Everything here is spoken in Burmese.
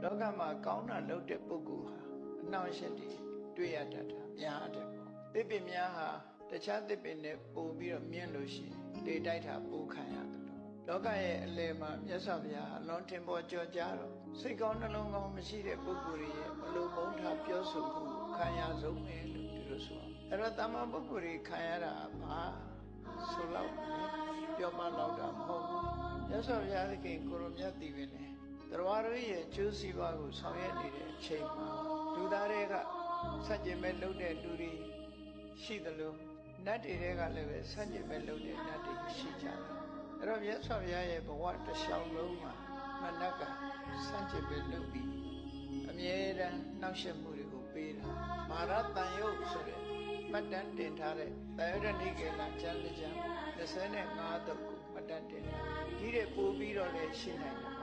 လောကမှာကောင်းတာလုပ်တဲ့ပုဂ္ဂိုလ်ဟာအနှောင့်အယှက်တွေတွေ့ရတတ်တာများတယ်ပေါ့သစ်ပင်များဟာတခြားသစ်ပင်နဲ့ပို့ပြီးတော့မြင့်လို့ရှိရင်လေတိုက်တာပို့ခံရတယ်လို့လောကရဲ့အလယ်မှာမြတ်စွာဘုရားအလွန်ထင်ပေါ်ကြော်ကြားတော့စိတ်ကောင်းနှလုံးကောင်းမရှိတဲ့ပုဂ္ဂိုလ်ရဲ့အလိုမုန်းထားပြောဆိုမှုခံရဆုံးပဲလို့ဒီလိုဆိုအဲ့တော့တမန်ပုဂ္ဂိုလ်ခံရတာပါဆိုတော့ပြောမလောက်တာမဟုတ်ဘူးမြတ်စွာဘုရားသခင်ကိုရောမြတ်တည်ပင်လေတရားတော်ရဲ့ကျိုးစီးပွားကိုဆောင်ရွက်နေတဲ့အချိန်မှာလူသားတွေကစัจ jin မဲ့လုပ်တဲ့လူတွေရှိသလိုနတ်တွေကလည်းပဲစัจ jin မဲ့လုပ်တဲ့နတ်တွေရှိကြတယ်အဲ့တော့မြတ်စွာဘုရားရဲ့ဘဝတစ်လျှောက်လုံးမှာမနက်ကစัจ jin မဲ့လုပ်ပြီးအမြဲတမ်းနှောက်ယှက်မှုတွေကိုပေးတာမာရတန်ယုတ်ဆိုတဲ့မှတ်တမ်းတင်ထားတဲ့သာယရဏိကေလကျမ်း25တုပ်ကိုမှတ်တမ်းတင်တာဒီတဲ့ပို့ပြီးတော့လည်းရှင်းနိုင်တယ်